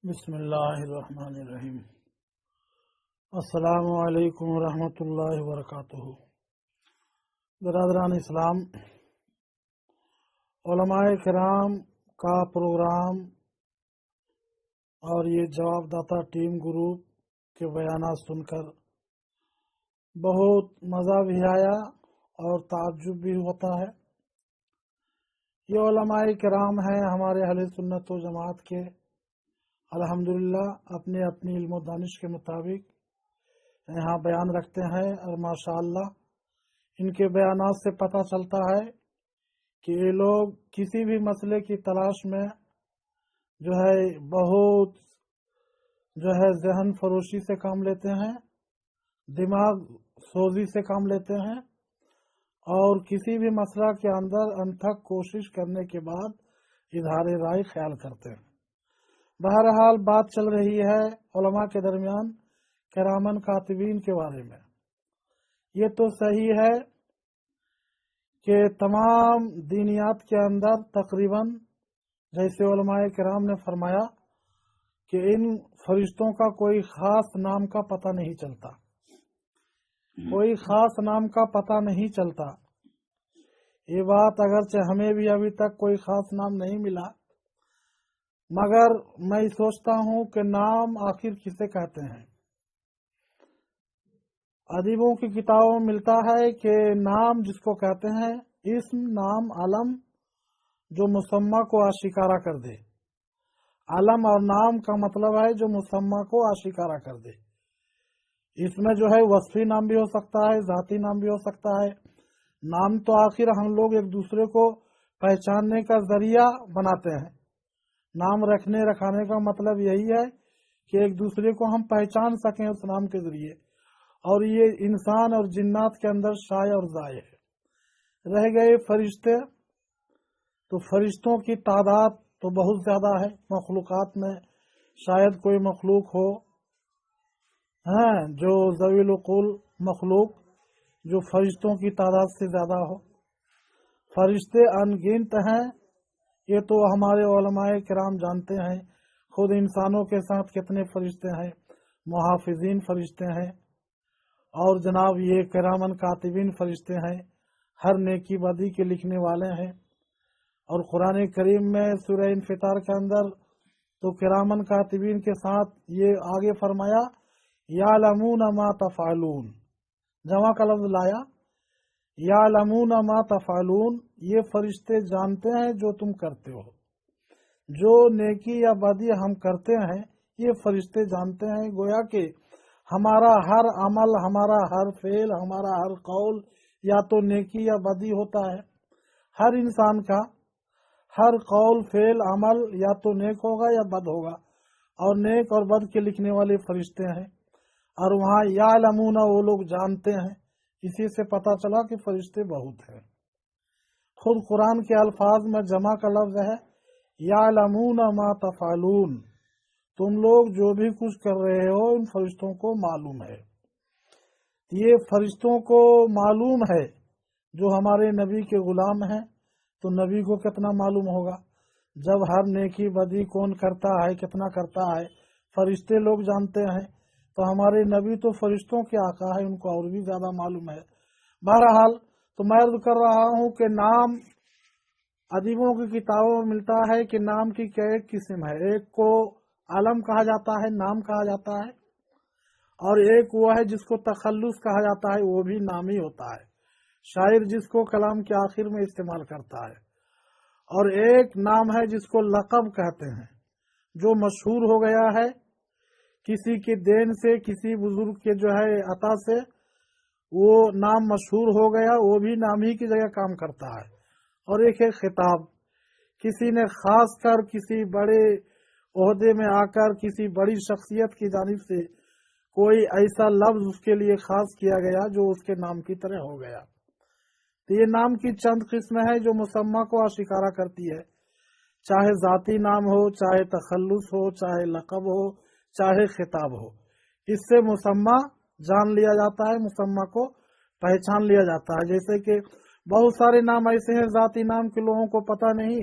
بسم اللہ الرحمن الرحیم۔ السلام علیکم ورحمۃ اللہ وبرکاتہ۔ برادران اسلام، علماء کرام کا پروگرام اور یہ جواب داتا ٹیم گروپ کے بیانات سن کر بہت مزہ بھی آیا اور تعجب بھی ہوتا ہے۔ یہ علماء کرام ہیں ہمارے اہل سنت و جماعت کے، الحمدللہ اپنے اپنی علم و دانش کے مطابق یہاں بیان رکھتے ہیں، اور ماشاءاللہ ان کے بیانات سے پتہ چلتا ہے کہ یہ لوگ کسی بھی مسئلے کی تلاش میں بہت ذہن فروشی سے کام لیتے ہیں، دماغ سوزی سے کام لیتے ہیں، اور کسی بھی مسئلہ کے اندر انتھک کوشش کرنے کے بعد اظہار رائے خیال کرتے ہیں۔ بہرحال بات چل رہی ہے علماء کے درمیان کرامن کاتبین کے بارے میں۔ یہ تو صحیح ہے کہ تمام دینیات کے اندر تقریباً جیسے علماء کرام نے فرمایا کہ ان فرشتوں کا کوئی خاص نام کا پتہ نہیں چلتا، کوئی خاص نام کا پتہ نہیں چلتا۔ یہ بات اگرچہ ہمیں بھی ابھی تک کوئی خاص نام نہیں ملا، مگر میں سوچتا ہوں کہ نام آخر کسے کہتے ہیں۔ ادیبوں کی کتابوں میں ملتا ہے کہ نام جس کو کہتے ہیں اسم، نام، علم جو مسمى کو آشکارا کر دے۔ علم اور نام کا مطلب ہے جو مسمى کو آشکارا کر دے۔ اس میں وصفی نام بھی ہو سکتا ہے، ذاتی نام بھی ہو سکتا ہے۔ نام تو آخر ہم لوگ ایک دوسرے کو پہچاننے کا ذریعہ بناتے ہیں۔ نام رکھانے کا مطلب یہی ہے کہ ایک دوسرے کو ہم پہچان سکیں اس نام کے ذریعے، اور یہ انسان اور جنات کے اندر شائع اور ضائع ہے۔ رہ گئے فرشتے، تو فرشتوں کی تعداد تو بہت زیادہ ہے۔ مخلوقات میں شاید کوئی مخلوق ہو جو ذوی العقول مخلوق جو فرشتوں کی تعداد سے زیادہ ہو۔ فرشتے ان گنت ہیں، یہ تو ہمارے علماء کرام جانتے ہیں۔ خود انسانوں کے ساتھ کتنے فرشتے ہیں، محافظین فرشتے ہیں، اور جناب یہ کرامن کاتبین فرشتے ہیں، ہر نیکی بدی کے لکھنے والے ہیں۔ اور قرآن کریم میں سورہ انفطار کے اندر تو کرامن کاتبین کے ساتھ یہ آگے فرمایا یعلمون ما تفعلون، جمع کا لفظ لایا، یعلمون ما تفعلون، یہ فرشتے جانتے ہیں جو تم کرتے ہو۔ جو نیکی یا بدی ہم کرتے ہیں یہ فرشتے جانتے ہیں۔ گویا کہ ہمارا ہر عمل، ہمارا ہر فعل، ہمارا ہر قول یا تو نیکی یا بدی ہوتا ہے۔ ہر انسان کا ہر قول، فعل، عمل یا تو نیک ہوگا یا بد ہوگا، اور نیک اور بد کے لکھنے والے فرشتے ہیں۔ اور وہاں یعلمون وہ لوگ جانتے ہیں، اسی سے پتہ چلا کہ فرشتے بہت ہیں۔ خود قرآن کے الفاظ میں جمع کا لفظ ہے یعلمون ما تفعلون، تم لوگ جو بھی کچھ کر رہے ہو ان فرشتوں کو معلوم ہے۔ یہ فرشتوں کو معلوم ہے جو ہمارے نبی کے غلام ہیں، تو نبی کو کتنا معلوم ہوگا جب ہر نیکی بدی کون کرتا ہے، کتنا کرتا ہے، فرشتے لوگ جانتے ہیں، تو ہمارے نبی تو فرشتوں کے آقا ہے، ان کو اور بھی زیادہ معلوم ہے۔ بہرحال تو میں عرض کر رہا ہوں کہ نام ادیبوں کی کتابوں میں ملتا ہے کہ نام کی ایک قسم ہے، ایک کو علم کہا جاتا ہے، نام کہا جاتا ہے، اور ایک وہ ہے جس کو تخلص کہا جاتا ہے، وہ بھی نام ہی ہوتا ہے، شاعر جس کو کلام کے آخر میں استعمال کرتا ہے۔ اور ایک نام ہے جس کو لقب کہتے ہیں، جو مشہور ہو گیا ہے کسی کے دین سے، کسی بزرگ کے عطا سے وہ نام مشہور ہو گیا، وہ بھی نام ہی کی جگہ کام کرتا ہے۔ اور ایک ہے خطاب، کسی نے خاص کر کسی بڑے عہدے میں آ کر کسی بڑی شخصیت کی جانب سے کوئی ایسا لفظ اس کے لیے خاص کیا گیا جو اس کے نام کی طرح ہو گیا۔ تو یہ نام کی چند قسمیں ہیں جو مسمى کو آشکارا کرتی ہے، چاہے ذاتی نام ہو، چاہے تخلص ہو، چاہے لقب ہو، چاہے خطاب ہو۔ اس سے مسمى جان لیا جاتا ہے، مسمى کو پہچان لیا جاتا ہے۔ جیسے کہ بہت سارے نام ایسے ہیں ذاتی نام کے لوگوں کو پتہ نہیں،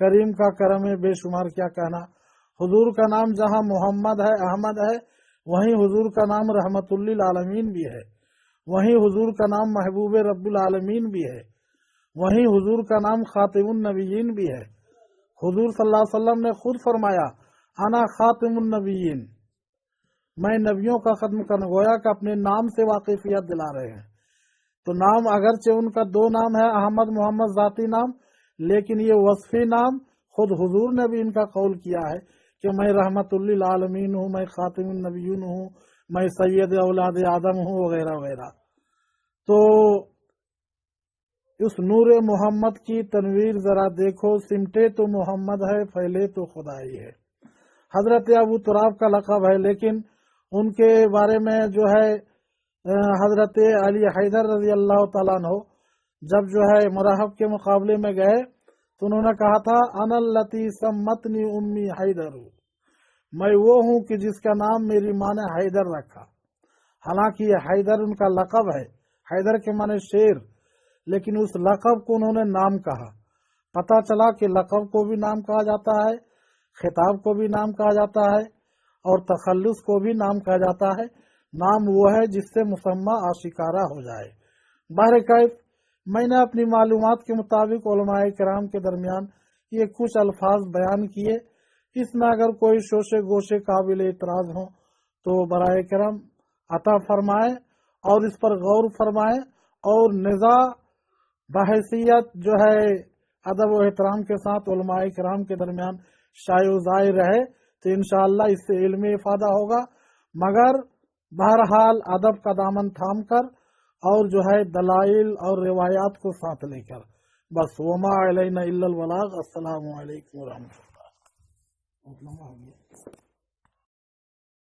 کریم کا کرم ہے بے شمار، کیا کہنا۔ حضور کا نام جہاں محمد ہے، احمد ہے، وہیں حضور کا نام رحمت للعالمین بھی ہے، وہیں حضور کا نام محبوب رب العالمین بھی ہے، وہیں حضور کا نام خاتم النبیین بھی ہے۔ حضور صلی اللہ علیہ وسلم نے خود فرمایا انا خاتم النبیین، میں نبیوں کا ختم کرنے، گویا کہ اپنے نام سے واقفیت دلا رہے ہیں۔ تو نام اگرچہ ان کا دو نام ہے، احمد محمد ذاتی نام، لیکن یہ وصفی نام خود حضور نے بھی ان کا قول کیا ہے کہ میں رحمت للعالمین ہوں، میں خاتم النبیین ہوں، میں سید اولاد آدم ہوں، وغیرہ وغیرہ۔ تو اس نور محمد کی تنویر ذرا دیکھو، سمٹے تو محمد ہے، پھیلے تو خدائی ہے۔ حضرت ابو تراب کا لقب ہے، لیکن ان کے بارے میں جو ہے حضرت علی حیدر رضی اللہ تعالیٰ عنہ جب جو ہے مرحب کے مقابلے میں گئے تو انہوں نے کہا تھا انا التی سمتنی امی حیدر، میں وہ ہوں کہ جس کا نام میری ماں نے حیدر رکھا۔ حالانکہ یہ حیدر ان کا لقب ہے، حیدر کے معنی شیر، لیکن اس لقب کو انہوں نے نام کہا۔ پتہ چلا کہ لقب کو بھی نام کہا جاتا ہے، خطاب کو بھی نام کہا جاتا ہے، اور تخلص کو بھی نام کہا جاتا ہے۔ نام وہ ہے جس سے مسمى آشکارا ہو جائے۔ بہرکیف میں نے اپنی معلومات کے مطابق علماء کرام کے درمیان یہ کچھ الفاظ بیان کیے، اس میں اگر کوئی شوشے گوشے قابل اعتراض ہوں تو برائے کرم عطا فرمائیں اور اس پر غور فرمائیں، اور نزاع بحیثیت جو ہے ادب و احترام کے ساتھ علماء کرام کے درمیان شائع و زائع رہے تو انشاءاللہ اس سے علمی افادہ ہوگا، مگر بہرحال ادب کا دامن تھام کر اور جو ہے دلائل اور روایات کو ساتھ لے کر۔ بس وما علینا الا البلاغ۔ السلام علیکم ورحمۃ اللہ۔